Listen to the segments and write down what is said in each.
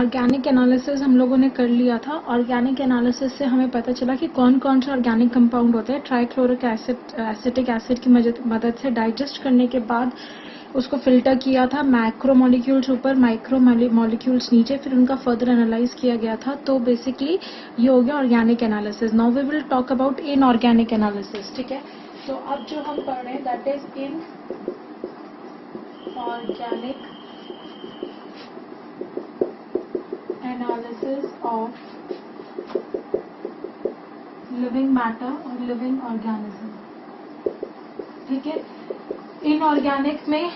Organic analysis हम लोगों ने कर लिया था। ऑर्गेनिक एनालिसिस से हमें पता चला कि कौन कौन से ऑर्गेनिक कंपाउंड होते हैं। ट्राइक्लोरिक एसिड एसिटिक एसिड की मदद से डाइजेस्ट करने के बाद उसको फिल्टर किया था, मैक्रो मॉलिक्यूल्स ऊपर, माइक्रो मॉलिक्यूल्स नीचे, फिर उनका फर्दर एनालाइज किया गया था। तो बेसिकली ये हो गया organic analysis. Now we will talk about inorganic analysis. ठीक है, तो अब जो हम पढ़ रहे हैं that is inorganic analysis of living matter और लिविंग ऑर्गेनिज्म। ठीक है, इनऑर्गेनिक में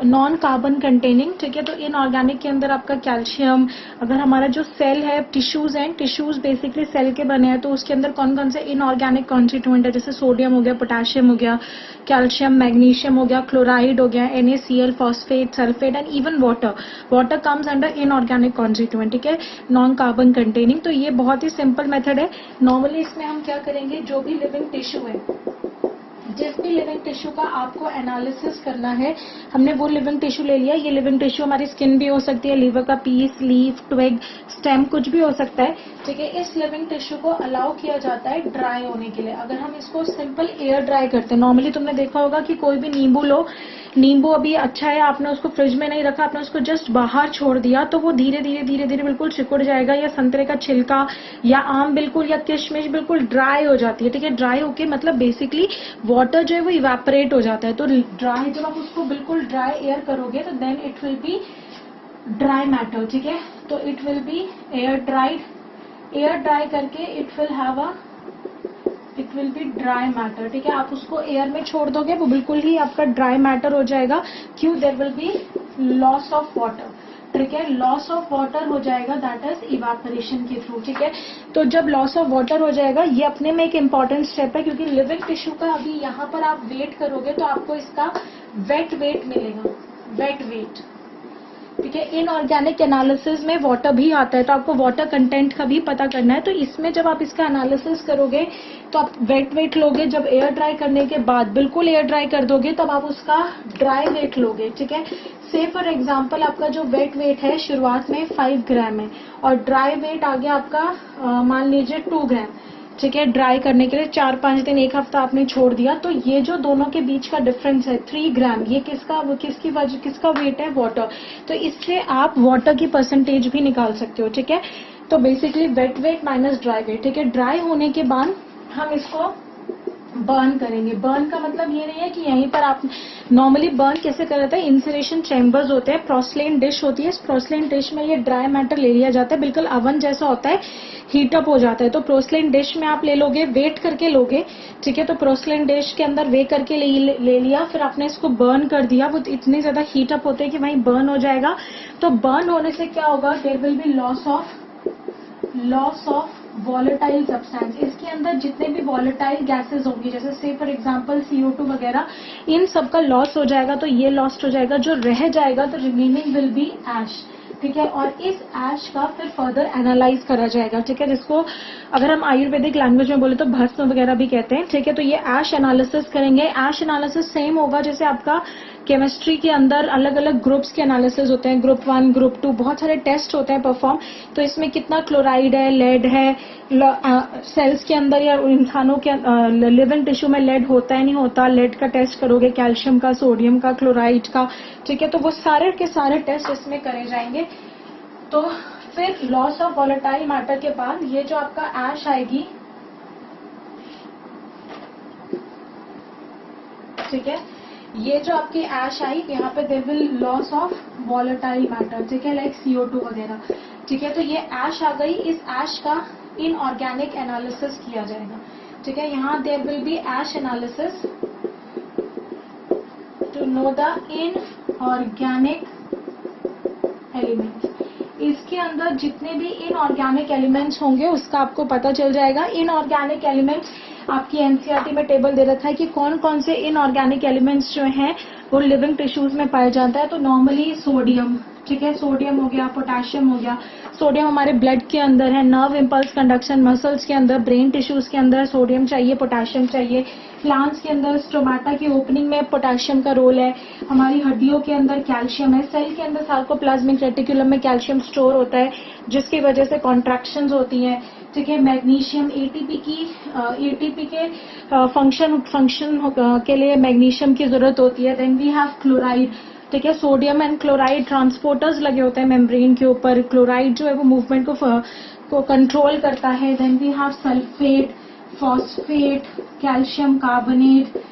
नॉन कार्बन कंटेनिंग। ठीक है, तो इनऑर्गेनिक के अंदर आपका कैल्शियम, अगर हमारा जो सेल है, टिश्यूज हैं, टिश्यूज बेसिकली सेल के बने हैं, तो उसके अंदर कौन कौन से इनऑर्गेनिक कॉन्स्टिट्यूएंट है, जैसे सोडियम हो गया, पोटेशियम हो गया, कैल्शियम, मैग्नीशियम हो गया, क्लोराइड हो गया, NaCl, phosphate, sulphate and even water. Water comes under inorganic constituent. ठीक है, नॉन कार्बन कंटेनिंग। तो ये बहुत ही सिंपल मेथड है। नॉर्मली इसमें हम क्या करेंगे, जो भी लिविंग टिश्यू है, जिस भी लिविंग टिश्यू का आपको एनालिसिस करना है, हमने वो लिविंग टिश्यू ले लिया। ये लिविंग टिश्यू हमारी स्किन भी हो सकती है, लीवर का पीस, लीफ, ट्विग, स्टेम, कुछ भी हो सकता है। ठीक है, इस लिविंग टिश्यू को अलाउ किया जाता है ड्राई होने के लिए। अगर हम इसको सिंपल एयर ड्राई करते हैं, नॉर्मली तुमने देखा होगा कि कोई भी नींबू लो, नींबू अभी अच्छा है, आपने उसको फ्रिज में नहीं रखा, आपने उसको जस्ट बाहर छोड़ दिया, तो वो धीरे धीरे बिल्कुल सिकुड़ जाएगा। या संतरे का छिलका या आम बिल्कुल, या किशमिश बिल्कुल ड्राई हो जाती है। ठीक है, ड्राई होके मतलब बेसिकली वाटर जो है वो इवेपोरेट हो जाता है। तो ड्राई, जब आप उसको बिल्कुल ड्राई एयर करोगे तो then it will be dry matter. ठीक है, तो it will be air dried. Air dry करके it will be dry matter. ठीक है, आप उसको एयर में छोड़ दोगे, वो बिल्कुल ही आपका ड्राई मैटर हो जाएगा। क्यों? There will be loss of water. ठीक है, लॉस ऑफ वाटर हो जाएगा, दैट इज इवेपोरेशन के थ्रू। ठीक है, तो जब लॉस ऑफ वाटर हो जाएगा, ये अपने में एक इंपॉर्टेंट स्टेप है, क्योंकि लिविंग टिश्यू का अभी यहाँ पर आप वेट करोगे तो आपको इसका वेट वेट मिलेगा, वेट वेट। ठीक है, इनऑर्गेनिक एनालिसिस में वाटर भी आता है, तो आपको वाटर कंटेंट का भी पता करना है। तो इसमें जब आप इसका एनालिसिस करोगे तो आप वेट वेट लोगे। जब एयर ड्राई करने के बाद बिल्कुल एयर ड्राई कर दोगे तब आप उसका ड्राई वेट लोगे। ठीक है, से फॉर एग्जांपल आपका जो वेट वेट है शुरुआत में 5 ग्राम है और ड्राई वेट आ गया आपका मान लीजिए 2 ग्राम। ठीक है, ड्राई करने के लिए 4-5 दिन, 1 हफ्ता आपने छोड़ दिया, तो ये जो दोनों के बीच का डिफरेंस है 3 ग्राम, ये किसका वेट है? वाटर। तो इससे आप वाटर की परसेंटेज भी निकाल सकते हो। ठीक है, तो basically wet weight minus dry weight. ठीक है, ड्राई होने के बाद हम इसको बर्न करेंगे। बर्न का मतलब ये नहीं है कि यहीं पर आप नॉर्मली बर्न कैसे कर रहे हैं, इंसुलेशन चैम्बर्स होते हैं, पोर्सिलेन डिश होती है, इस पोर्सिलेन डिश में ये ड्राई मैटर ले लिया जाता है, बिल्कुल अवन जैसा होता है, हीटअप हो जाता है। तो पोर्सिलेन डिश में आप ले लोगे, वेट करके लोगे। ठीक है, तो पोर्सिलेन डिश के अंदर वे करके ले लिया, फिर आपने इसको बर्न कर दिया। वो इतने ज्यादा हीटअप होते हैं कि वहीं बर्न हो जाएगा। तो बर्न होने से क्या होगा, there will be loss of volatile substance. इसके अंदर जितने भी वॉलेटाइल गैसेस होंगी, जैसे से फॉर एग्जांपल CO2 वगैरह, इन सब का लॉस हो जाएगा। तो ये लॉस्ट हो जाएगा, जो रह जाएगा तो रिमेनिंग विल बी ऐश। ठीक है, और इस ऐश का फिर फर्दर एनालाइज करा जाएगा। ठीक है, जिसको अगर हम आयुर्वेदिक लैंग्वेज में बोले तो भस्म वगैरह भी कहते हैं। ठीक है, तो ये ऐश एनालिसिस करेंगे। ऐश एनालिसिस सेम होगा जैसे आपका केमिस्ट्री के अंदर अलग अलग ग्रुप्स के एनालिसिस होते हैं, ग्रुप 1, ग्रुप 2, बहुत सारे टेस्ट होते हैं परफॉर्म। तो इसमें कितना क्लोराइड है, लेड है, सेल्स के अंदर या इंसानों के लिविंग टिश्यू में लेड होता है नहीं होता, लेड का टेस्ट करोगे, कैल्शियम का, सोडियम का, क्लोराइड का। ठीक है, तो वो सारे के सारे टेस्ट इसमें करे जाएंगे। तो फिर लॉस ऑफ वॉलेटाइल मैटर के बाद ये जो आपका ऐश आएगी, ठीक है, ये जो आपकी ऐश आई, यहाँ पे there will loss of volatile matter. ठीक है, लाइक CO2 वगैरह। ठीक है, तो ये ऐश आ गई, इस ऐश का इनऑर्गेनिक एनालिसिस किया जाएगा। ठीक है, यहाँ there will be ash analysis to know the inorganic elements. इसके अंदर जितने भी इनऑर्गेनिक एलिमेंट्स होंगे उसका आपको पता चल जाएगा। इनऑर्गेनिक एलिमेंट्स आपकी NCERT में टेबल दे रखा है कि कौन कौन से इनऑर्गेनिक एलिमेंट्स जो हैं वो लिविंग टिश्यूज में पाया जाता है। तो नॉर्मली सोडियम, ठीक है, सोडियम हो गया, पोटेशियम हो गया। सोडियम हमारे ब्लड के अंदर है, नर्व इम्पल्स कंडक्शन, मसल्स के अंदर, ब्रेन टिश्यूज के अंदर सोडियम चाहिए, पोटेशियम चाहिए। प्लांट्स के अंदर स्टोमाटा की ओपनिंग में पोटेशियम का रोल है, हमारी हड्डियों के अंदर कैल्शियम है, सेल के अंदर सार्कोप्लाज्मिक रेटिकुलम में कैल्शियम स्टोर होता है जिसकी वजह से कॉन्ट्रैक्शंस होती हैं, ठीक है। मैग्नीशियम एटीपी के फंक्शन के लिए मैग्नीशियम की जरूरत होती है। देन वी हैव क्लोराइड, ठीक है। सोडियम एंड क्लोराइड ट्रांसपोर्टर्स लगे होते हैं मेम्ब्रेन के ऊपर। क्लोराइड जो है वो मूवमेंट को कंट्रोल करता है। Then we have sulphate, phosphate, calcium carbonate,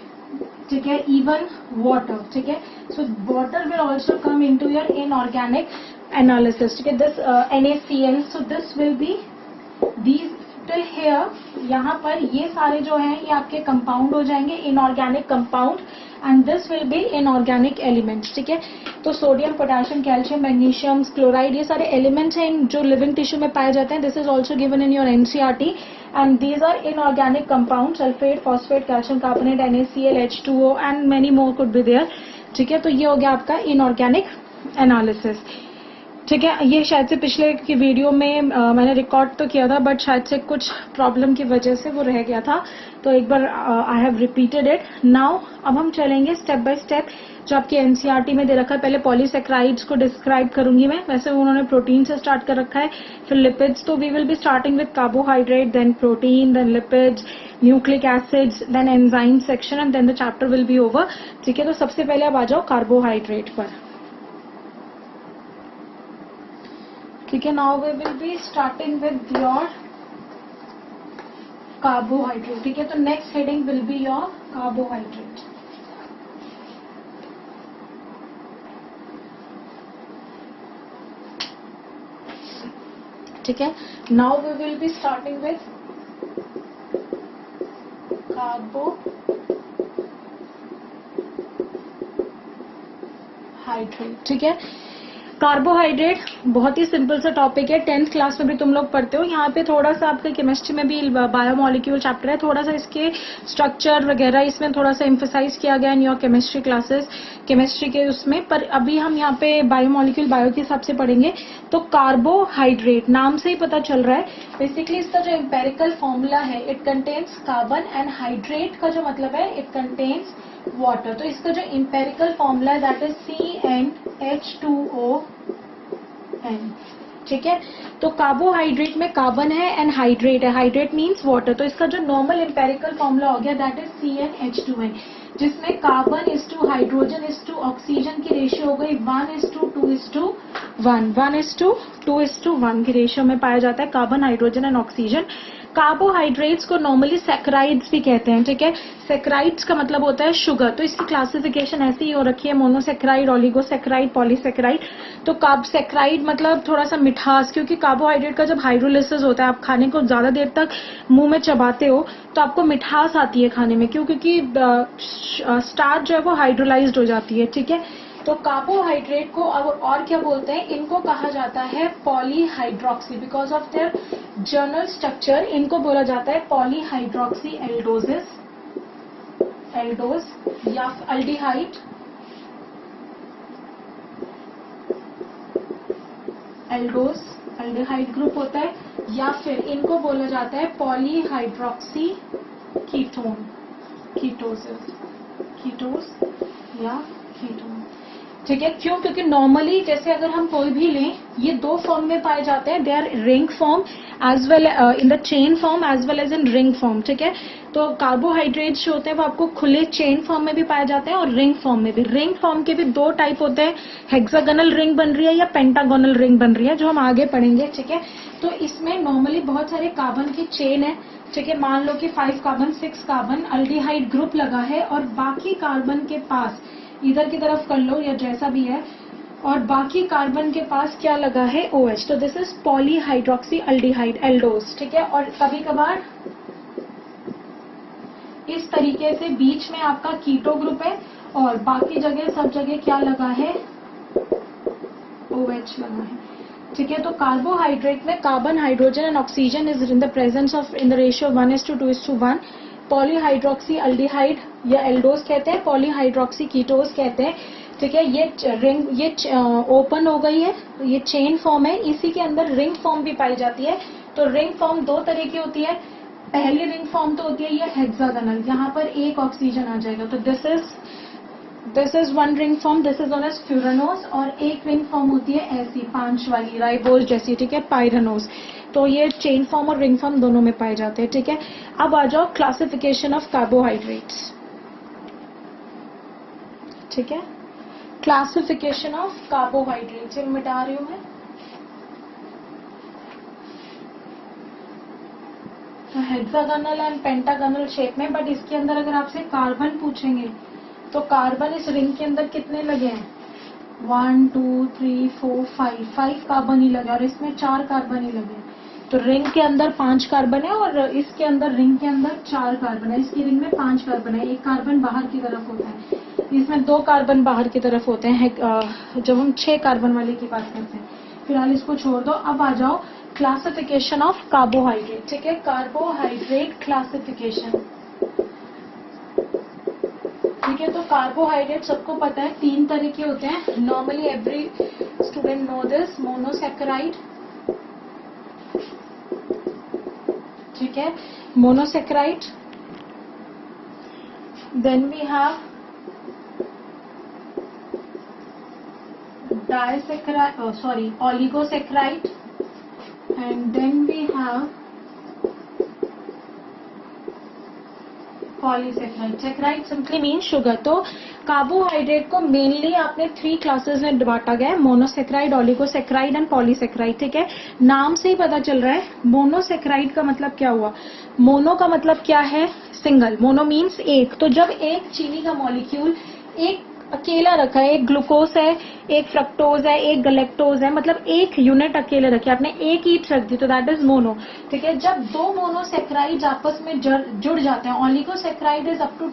ठीक है, इवन वाटर, ठीक है। So water will also come into your inorganic analysis, ठीक है। This NaCl, so this will be these till here, यहाँ पर ये सारे जो हैं ये आपके कंपाउंड हो जाएंगे, inorganic compound, and this will B inorganic elements, ठीक है। तो sodium, potassium, calcium, magnesium, chloride, ये सारे एलिमेंट्स हैं जो लिविंग टिश्यू में पाए जाते हैं। This is also given in your NCERT, and these are inorganic compound, sulphate, phosphate, calcium carbonate, NaCl, H2O and many more could be there, ठीक है। तो ये हो गया आपका इनऑर्गेनिक एनालिसिस, ठीक है। ये शायद से पिछले की वीडियो में मैंने रिकॉर्ड तो किया था, बट शायद से कुछ प्रॉब्लम की वजह से वो रह गया था, तो एक बार I have repeated it now. अब हम चलेंगे स्टेप बाय स्टेप जो आपके NCERT में दे रखा है। पहले पॉलीसेक्राइड्स को डिस्क्राइब करूंगी मैं, वैसे उन्होंने प्रोटीन से स्टार्ट कर रखा है, फिर लिपिड्स। तो we will be starting with carbohydrate, then protein, then lipids, nucleic acids, then enzyme section, and then the chapter will be over, ठीक है। तो सबसे पहले आप आ जाओ कार्बोहाइड्रेट पर, ठीक है। Now we will be starting with your carbohydrate, ठीक है। तो next heading will be your carbohydrate, ठीक है। Now we will be starting with carbohydrate, ठीक है। कार्बोहाइड्रेट बहुत ही सिंपल सा टॉपिक है, 10th क्लास में भी तुम लोग पढ़ते हो। यहाँ पे थोड़ा सा आपका केमिस्ट्री में भी बायोमोलिक्यूल चैप्टर है, थोड़ा सा इसके स्ट्रक्चर वगैरह इसमें थोड़ा सा एम्फसाइज किया गया in your chemistry classes, chemistry के उसमें। पर अभी हम यहाँ पे बायोमोलिक्यूल बायो के हिसाब से पढ़ेंगे। तो कार्बोहाइड्रेट नाम से ही पता चल रहा है, बेसिकली इसका जो एम्पेरिकल फॉर्मूला है, it contains carbon, and hydrate का जो मतलब है इट कंटेन्स वाटर। तो इसका जो एम्पेरिकल फॉर्मूला है दैट इज CnH2ON, ठीक है। तो कार्बोहाइड्रेट में कार्बन है एंड हाइड्रेट है, हाइड्रेट मीन्स वाटर। तो इसका जो नॉर्मल एम्पेरिकल फॉर्मूला हो गया दैट इज CnH2n, जिसमें carbon is to hydrogen is to oxygen की रेशियो हो गई 1:2:1, 1:2:1 की रेशियो में पाया जाता है carbon, hydrogen and oxygen. Carbohydrates को नॉर्मली सैकराइड्स भी कहते हैं, ठीक है। सैकराइड्स का मतलब होता है शुगर, तो इसकी क्लासिफिकेशन ऐसी ही हो रखी है, मोनोसैकराइड, ऑलिगोसैकराइड, पॉलीसैकराइड। तो कार्बसैकराइड मतलब थोड़ा सा मिठास, क्योंकि कार्बोहाइड्रेट का जब हाइड्रोलिसिस होता है, आप खाने को ज्यादा देर तक मुंह में चबाते हो तो आपको मिठास आती है खाने में, क्योंकि स्टार्च जो है वो हाइड्रोलाइज्ड हो जाती है, ठीक है। तो कार्बोहाइड्रेट को अब और क्या बोलते हैं, इनको कहा जाता है polyhydroxy, because of their journal structure इनको बोला जाता है पॉलीहाइड्रोक्सी एल्डोजेस, एल्डोज या अल्डिहाइड, एल्डोज अल्डिहाइड ग्रुप होता है, या फिर इनको बोला जाता है पॉलीहाइड्रोक्सी कीटोन, कीटोसिस, कीटोस या कीटोन, ठीक है। क्यों? क्योंकि नॉर्मली जैसे अगर हम कोई भी लें, ये दो फॉर्म में पाए जाते हैं, they are ring form as well in the chain form as well as in ring form, ठीक है। तो कार्बोहाइड्रेट्स जो होते हैं वो आपको खुले चेन फॉर्म में भी पाए जाते हैं और रिंग फॉर्म में भी। रिंग फॉर्म के भी दो टाइप होते हैं, हेक्सागोनल रिंग बन रही है या पेंटागोनल रिंग बन रही है, जो हम आगे पढ़ेंगे, ठीक है। तो इसमें नॉर्मली बहुत सारे कार्बन की चेन है, ठीक है। मान लो कि 5 कार्बन 6 कार्बन अल्डिहाइड ग्रुप लगा है और बाकी कार्बन के पास इधर की तरफ कर लो या जैसा भी है, और बाकी कार्बन के पास क्या लगा है OH, तो this is polyhydroxy aldehyde aldose, ठीक है। और कभी कभार इस तरीके से बीच में आपका कीटो ग्रुप है और बाकी जगह सब जगह क्या लगा है, OH लगा है, ठीक है। तो कार्बोहाइड्रेट में carbon, hydrogen and oxygen is in the presence of in the ratio 1:2:1। Polyhydroxy aldehyde या एल्डोज कहते हैं, पॉलीहाइड्रोक्सी कीटोज कहते हैं, ठीक है। ये रिंग, ये ओपन हो गई है, ये चेन फॉर्म है, इसी के अंदर रिंग फॉर्म भी पाई जाती है। तो रिंग फॉर्म दो तरह की होती है, पहली रिंग फॉर्म तो होती है ये हेक्सागोनल, यहाँ पर एक ऑक्सीजन आ जाएगा, तो this is one ring form, this is known as furanose. और एक रिंग फॉर्म होती है ऐसी 5 वाली राइबोस जैसी, ठीक है, पायरानोस। तो ये चेन फॉर्म और रिंग फॉर्म दोनों में पाए जाते हैं, ठीक है। अब आ जाओ क्लासिफिकेशन ऑफ कार्बोहाइड्रेट्स, ठीक है, क्लासिफिकेशन ऑफ कार्बोहाइड्रेट्स मिटा रही हूं मैं। हेक्सागोनल एंड पेंटागोनल शेप में, बट इसके अंदर अगर आपसे कार्बन पूछेंगे तो कार्बन इस रिंग के अंदर कितने लगे हैं, 1 2 3 4 5 कार्बन ही लगे, और इसमें 4 कार्बन ही लगे। तो रिंग के अंदर 5 कार्बन है और इसके अंदर रिंग के अंदर 4 कार्बन है। इसकी रिंग में 5 कार्बन है, एक कार्बन बाहर की तरफ होता है, इसमें 2 कार्बन बाहर की तरफ होते हैं जब हम 6 कार्बन वाले की बात करते हैं। फिलहाल इसको छोड़ दो। अब आ जाओ क्लासिफिकेशन ऑफ कार्बोहाइड्रेट, ठीक है, कार्बोहाइड्रेट क्लासिफिकेशन, ठीक है। तो कार्बोहाइड्रेट सबको पता है 3 तरह के होते हैं, normally every student know this, monosaccharide, ठीक है, monosaccharide, then we have oligosaccharides, and then we have polysaccharide. Saccharide simply mean sugar. तो कार्बोहाइड्रेट को मेनली आपने 3 क्लासेस में बांटा गया है, मोनोसेक्राइड, ओलिगोसेक्राइड एंड पॉलीसेक्राइड, ठीक है। नाम से ही पता चल रहा है मोनोसेक्राइड का मतलब क्या हुआ, मोनो का मतलब क्या है, सिंगल, मोनो मीन्स एक। तो जब एक चीनी का मॉलिक्यूल एक अकेला रखा है, एक ग्लूकोज है, एक फ्रक्टोज है, एक गलेक्टोज है, मतलब एक यूनिट अकेले रखे, आपने एक ईट रख दी, तो दैट इज मोनो, ठीक है। जब 2 मोनोसेक्राइड्स आपस में जुड़ जाते हैं, ओलिगोसेक्राइड इज अप टू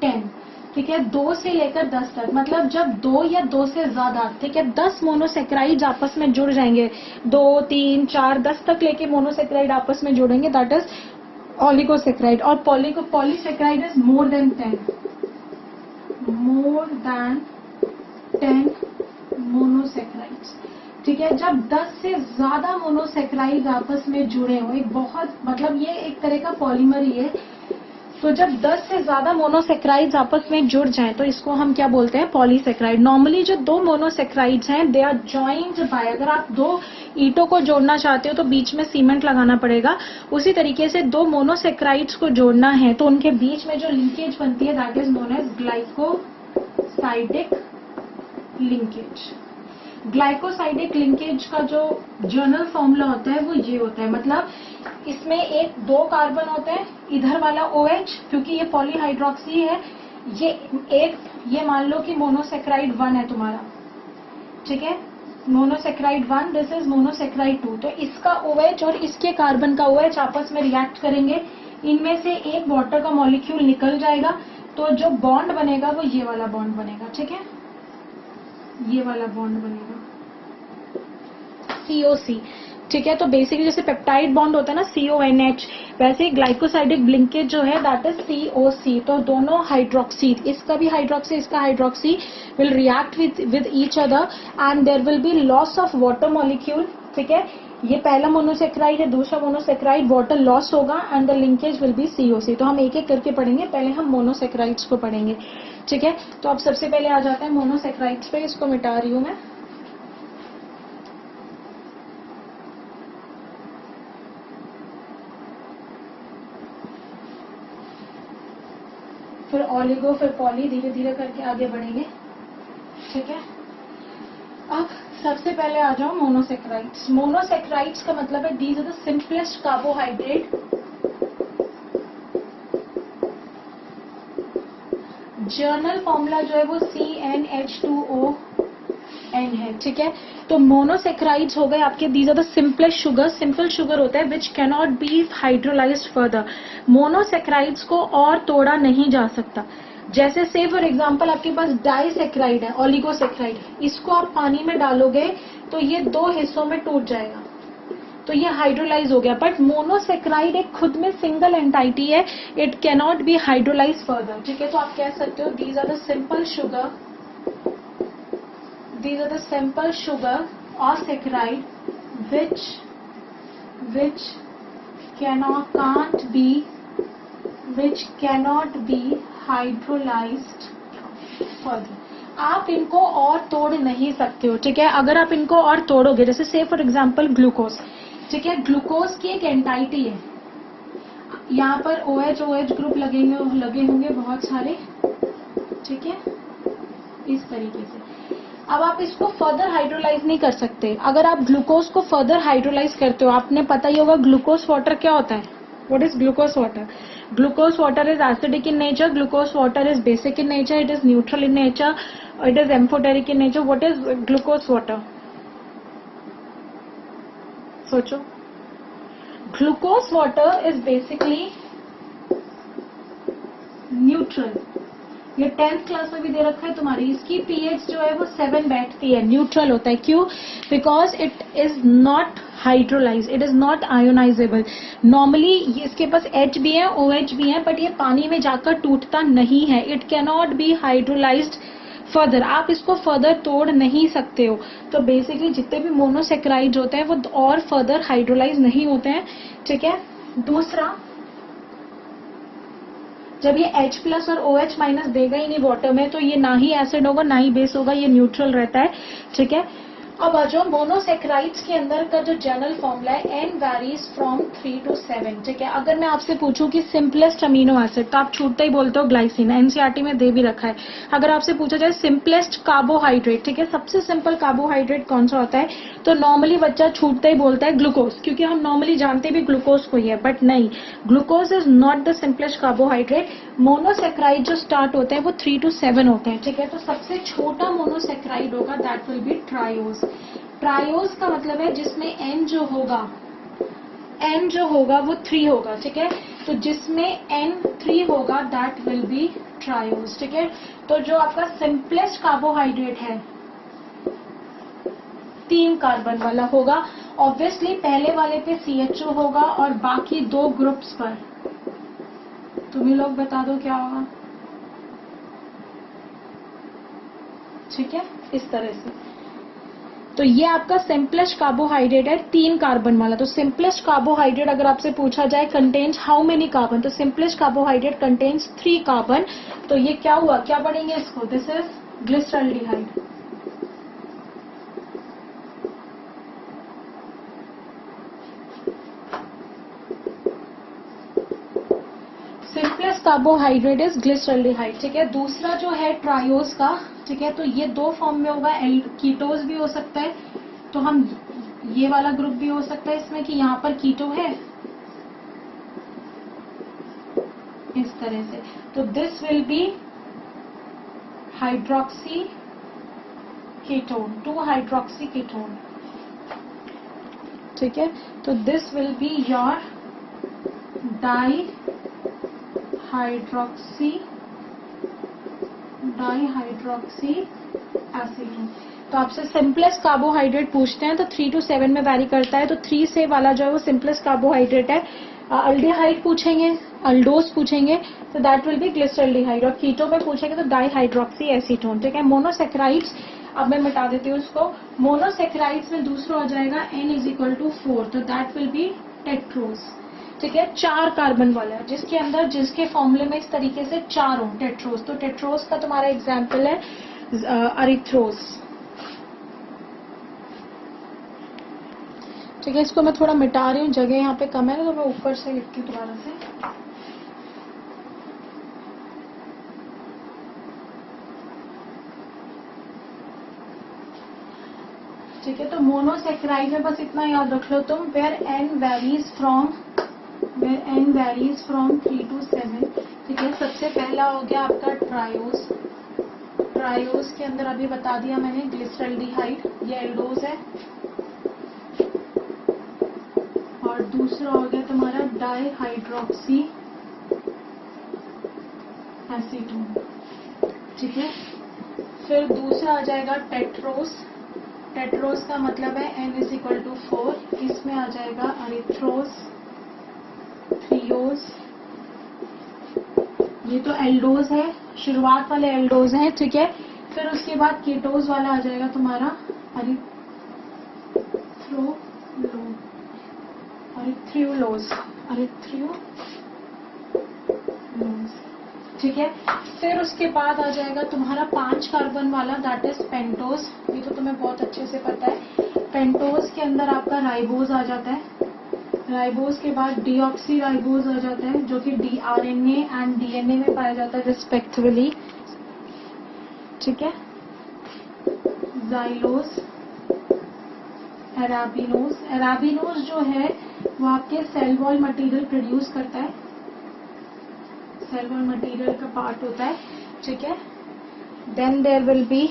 10, ठीक है, 2 से लेकर 10 तक, मतलब जब 2 या 2 से ज्यादा, ठीक है, 10 मोनोसेक्राइड्स आपस में जुड़ जाएंगे, 2 3 4 10 तक लेके मोनोसेक्राइड आपस में जुड़ेंगे, दैट इज ओलिगोसेक्राइड। और polysaccharide is more than 10 monosaccharides, ठीक है। जब 10 से ज्यादा मोनोसेक्राइड आपस में जुड़े हो, एक बहुत, मतलब ये एक तरह का पॉलीमर ही है, तो जब 10 से ज्यादा मोनोसेक्राइड्स आपस में जुड़ जाएं तो इसको हम क्या बोलते हैं, पॉलीसेक्राइड। नॉर्मली जो 2 मोनोसेक्राइड्स हैं दे आर जॉइंड बाय, अगर आप 2 ईंटों को जोड़ना चाहते हो तो बीच में सीमेंट लगाना पड़ेगा, उसी तरीके से 2 मोनोसेक्राइड्स को जोड़ना है तो उनके बीच में जो लिंकेज बनती है that is known as glycosidic linkage. Glycosidic linkage का जो जर्नल फॉर्मूला होता है वो ये होता है, मतलब इसमें 2 कार्बन होते हैं, इधर वाला OH, क्योंकि ये पॉलीहाइड्रोक्सी है, ये मान लो कि मोनोसेक्राइड 1 है तुम्हारा, ठीक है, मोनोसेक्राइड 1, दिस इज मोनोसेक्राइड 2, तो इसका OH और इसके कार्बन का OH आपस में रिएक्ट करेंगे, इनमें से एक वाटर का मॉलिक्यूल निकल जाएगा, तो जो बॉन्ड बनेगा वो ये वाला बॉन्ड बनेगा, ठीक है, ये वाला बॉन्ड बनेगा COC, ठीक है। तो बेसिकली जैसे पेप्टाइड बॉन्ड होता है ना CONH, वैसे ग्लाइकोसाइडिक लिंकेज जो है दैट इज COC। तो दोनों हाइड्रोक्सी, इसका भी हाइड्रोक्सी, इसका hydroxy will react with each other and there will be loss of water molecule, ठीक है। ये पहला मोनोसेक्राइड है, दूसरा मोनोसेक्राइड, वाटर लॉस होगा and the linkage will be COC। तो हम एक एक करके पढ़ेंगे, पहले हम मोनोसेक्राइड्स को पढ़ेंगे, ठीक है। तो अब सबसे पहले आ जाते हैं मोनोसेक्राइड्स पे, इसको मिटा रही हूं मैं। फिर ओलिगो, फिर पॉली, धीरे धीरे करके आगे बढ़ेंगे, ठीक है। अब सबसे पहले आ जाओ मोनोसेक्राइड्स। मोनोसेक्राइड्स का मतलब है these are the simplest carbohydrate, general formula जो है वो CnH2ON है, ठीक है। तो मोनोसेक्राइड्स हो गए आपके, these are the simplest sugar, simple sugar होता है which can not be hydrolysed further. Monosaccharides को और तोड़ा नहीं जा सकता, जैसे से फॉर एग्जांपल आपके पास डाइसेक्राइड है, ओलिगोसेक्राइड, इसको आप पानी में डालोगे तो ये 2 हिस्सों में टूट जाएगा, तो ये हाइड्रोलाइज हो गया। बट मोनोसेक्राइड एक खुद में सिंगल एंटाइटी है, it can not be hydrolyse further, ठीक है। तो आप कह सकते हो these are the simple sugar these are the simple sugar or saccharide which cannot be hydrolyzed further. आप इनको और तोड़ नहीं सकते हो, ठीक है. अगर आप इनको और तोड़ोगे, जैसे से फॉर एग्जांपल ग्लूकोज, ठीक है. ग्लूकोज की एक एंटाइटी है, यहाँ पर OH ग्रुप लगे होंगे बहुत सारे, ठीक है, इस तरीके से. अब आप इसको फर्दर हाइड्रोलाइज नहीं कर सकते. अगर आप ग्लूकोज को फर्दर हाइड्रोलाइज करते हो, आपने पता ही होगा ग्लूकोज वाटर क्या होता है. What is glucose water? Glucose water is acidic in nature, glucose water is basic in nature, it is neutral in nature, it is amphoteric in nature. What is glucose water? सोचो. Glucose water is basically neutral. ये 10th class में भी दे रखा है तुम्हारी. इसकी pH जो है वो 7 बैठती है, न्यूट्रल होता है. क्यों? Because it is not hydrolyse, it is not ionisable. Normally इसके पास H भी है, OH भी है, बट ये पानी में जाकर टूटता नहीं है. It cannot be hydrolysed further. आप इसको फर्दर तोड़ नहीं सकते हो. तो बेसिकली जितने भी मोनोसेक्राइड होते हैं वो और फर्दर हाइड्रोलाइज नहीं होते हैं, ठीक है. दूसरा, जब ये H+ और OH- देगा ही नहीं वाटर में, तो ये ना ही एसिड होगा ना ही बेस होगा, ये न्यूट्रल रहता है, ठीक है. अब आ जाओ मोनोसेक्राइड्स के अंदर का जो जनरल फॉर्मूला है, N वैरीज फ्रॉम 3 to 7, ठीक है. अगर मैं आपसे पूछूं कि सिंपलेस्ट अमीनो एसिड, तो आप छूटते ही बोलते हो ग्लाइसिन. एनसीईआरटी में दे भी रखा है. अगर आपसे पूछा जाए सिंपलेस्ट कार्बोहाइड्रेट, ठीक है, सबसे सिंपल कार्बोहाइड्रेट कौन सा होता है, तो नॉर्मली बच्चा छूटते ही बोलता है ग्लूकोज, क्योंकि हम नॉर्मली जानते भी ग्लूकोज को ही है. बट नहीं, glucose is not the simplest carbohydrate. Monosaccharide जो स्टार्ट होते हैं वो 3 to 7 होते हैं, ठीक है. तो सबसे छोटा मोनोसेक्राइड होगा, that will be triose. Triose का मतलब है जिसमें N जो होगा वो 3 होगा, ठीक है. तो जिसमें N 3 होगा, दैट विल बी ट्रायोज, ठीक है. तो जो आपका सिंपलेस्ट कार्बोहाइड्रेट है 3 कार्बन वाला होगा. ऑब्वियसली पहले वाले पे CHO होगा और बाकी 2 ग्रुप्स पर तुम ही लोग बता दो क्या होगा, ठीक है, इस तरह से. तो ये आपका सिंपलेस्ट कार्बोहाइड्रेट है 3 कार्बन वाला. तो सिंपलेस्ट कार्बोहाइड्रेट अगर आपसे पूछा जाए कंटेन्स हाउ मेनी कार्बन, तो सिंपलेस्ट कार्बोहाइड्रेट कंटेन्स 3 कार्बन. तो ये क्या हुआ, क्या पढ़ेंगे इसको, this is glyceraldehyde. Simplest carbohydrate is glyceraldehyde, ठीक है. दूसरा जो है ट्रायोज का, ठीक है, तो ये 2 फॉर्म में होगा. कीटोज भी हो सकता है, तो हम ये वाला ग्रुप भी हो सकता है इसमें कि यहाँ पर कीटो है इस तरह से. तो this will B hydroxy ketone, 2 hydroxy ketone, ठीक है. तो this will be your dihydroxy acetone. तो आपसे सिंपलेस्ट कार्बोहाइड्रेट पूछते हैं तो 3 to 7 में वैरी करता है. तो 3 से वाला जो है वो सिंपलेस्ट कार्बोहाइड्रेट है. अल्डिहाइड पूछेंगे, अल्डोस पूछेंगे, तो दैट विल बी ग्लिसरॉल्डिहाइड. और कीटो में पूछेंगे तो डाईहाइड्रोक्सी एसीटोन, ठीक है. मोनोसेक्राइड्स, अब मैं मिटा देती हूँ उसको. मोनोसेक्राइड्स में दूसरा हो जाएगा N = 4, तो दैट विल बी टेट्रोज, ठीक है. 4 कार्बन वाला है जिसके अंदर, जिसके फॉर्मूले में इस तरीके से 4 हो, टेट्रोज. तो टेट्रोज का तुम्हारा एग्जाम्पल है अरिथ्रोज, ठीक है. इसको मैं थोड़ा मिटा रही हूँ, जगह यहाँ पे कम है ना, तो मैं ऊपर से लिखती हूँ दोबारा से. ठीक है. तो मोनोसेक्राइड में बस इतना याद रख लो तुम, where N varies from 3 to 7, ठीक है. सबसे पहला हो गया आपका ट्रायोज. ट्रायोज के अंदर अभी बता दिया मैंने ग्लिसरॉल्डिहाइड, ये एल्डोज है. और दूसरा हो गया तुम्हारा डाईहाइड्रोक्सी एसीटोन, ठीक है. फिर दूसरा आ जाएगा टेट्रोज. टेट्रोज का मतलब है N = 4. इसमें आ जाएगा अरिथ्रोज, थ्रियोज. ये तो एल्डोज है, शुरुआत वाले एल्डोज हैं, ठीक है. फिर उसके बाद कीटोज वाला आ जाएगा तुम्हारा एरिथ्रियोलोज। ठीक है। फिर उसके बाद आ जाएगा तुम्हारा 5 कार्बन वाला, दैट इज पेंटोज। ये तो तुम्हें बहुत अच्छे से पता है। पेंटोज के अंदर आपका राइबोज आ जाता है। राइबोज के बाद डीऑक्सी राइबोज आ जाता है, जो कि डीआरएनए एंड डीएनए में पाया जाता है रिस्पेक्टिवली। ठीक है। जाइलोज, एराबिनोज। एराबिनोज जो है वो आपके सेल वॉल मटेरियल प्रोड्यूस करता है, सेल वॉल मटेरियल का पार्ट होता है। ठीक है। Then there will be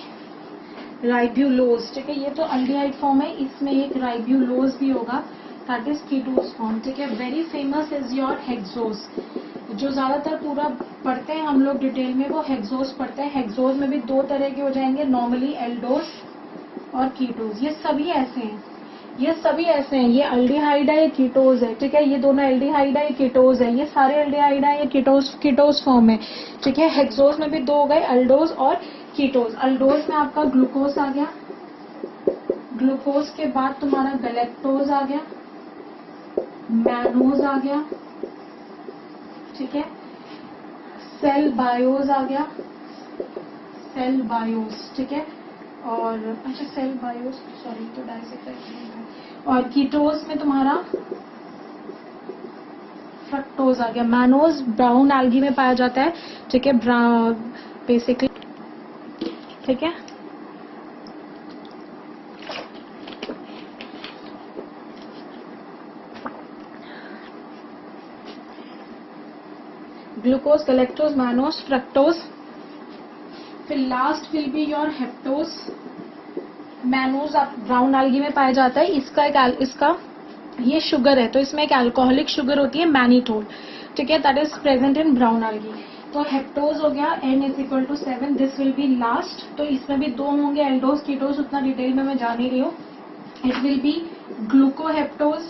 ribulose. ठीक है, ये तो अल्डिहाइड फॉर्म है, इसमें एक राइब्यूलोज भी होगा, दैट इज कीटोज फॉर्म। ठीक है। Very famous is your hexose, जो ज्यादातर पूरा पढ़ते हैं हम लोग डिटेल में, वो हेक्सोज पढ़ते हैं। हेक्सोज में भी 2 तरह के हो जाएंगे नॉर्मली, एल्डोज और कीटोज। ये सभी ऐसे हैं, ये सभी ऐसे हैं। ये अल्डिहाइड है, ये कीटोज है। ठीक है, ये दोनों एल्डिहाइड है, ये कीटोज है। ये सारे एल्डिहाइड है, ये कीटोज फॉर्म है। ठीक है। हेक्सोज में भी 2 हो गए, अल्डोज और कीटोज। अल्डोज में आपका ग्लूकोज आ गया, ग्लूकोज के बाद तुम्हारा गैलेक्टोज आ गया, मैनोज आ गया। ठीक है। सेल बायोज आ गया, सेल बायोज। ठीक है। और अच्छा सेल बायोज, सॉरी तो डाइसेक्ट। और कीटोज में तुम्हारा फ्रक्टोज आ गया। मैनोज ब्राउन एल्गी में पाया जाता है। ठीक है, बेसिकली। ठीक है। Glucose, galactose, mannose, fructose. फिर last will be your heptose. Mannose आप ब्राउन एल्गी में पाया जाता है। इसका ये शुगर है, तो इसमें एक अल्कोहलिक शुगर होती है मैनिटोल। ठीक है, that is present in brown algae. तो हेप्टोज हो गया, n = 7, this will B last. तो इसमें भी 2 होंगे, एल्डोज कीटोज, उतना डिटेल में मैं जा नहीं रही हूँ। It will be glucoheptose,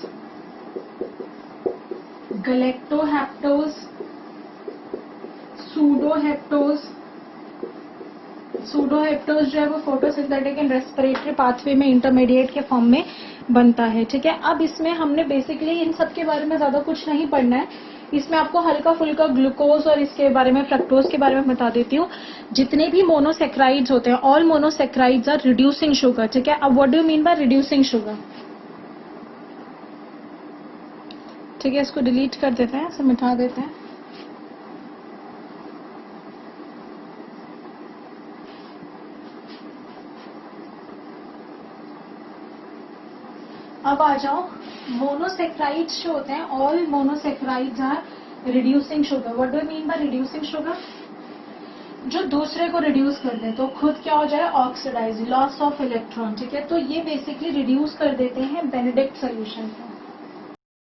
galactoheptose, pseudoheptose. Pseudoheptose जो है वो फोटोसिंथेटिक एंड रेस्पिरेटरी पाथवे में इंटरमीडिएट के फॉर्म में बनता है। ठीक है। अब इसमें हमने बेसिकली इन सब के बारे में ज्यादा कुछ नहीं पढ़ना है। इसमें आपको हल्का फुल्का ग्लूकोज और इसके बारे में, फ्रक्टोज के बारे में बता देती हूँ। जितने भी मोनोसेक्राइड्स होते हैं, all monosaccharides are reducing sugar. ठीक है। अब what do you mean by reducing sugar? ठीक है, इसको डिलीट कर देते हैं, इसे मिटा देते हैं। अब आ जाओ, मोनोसेक्राइड्स जो होते हैं, all monosaccharides are reducing sugar. What do you mean by reducing sugar? जो दूसरे को रिड्यूस कर दे, तो खुद क्या हो जाए? Oxidise, loss of electron. ठीक है, तो ये बेसिकली रिड्यूस कर देते हैं बेनेडिक्ट सोल्यूशन को।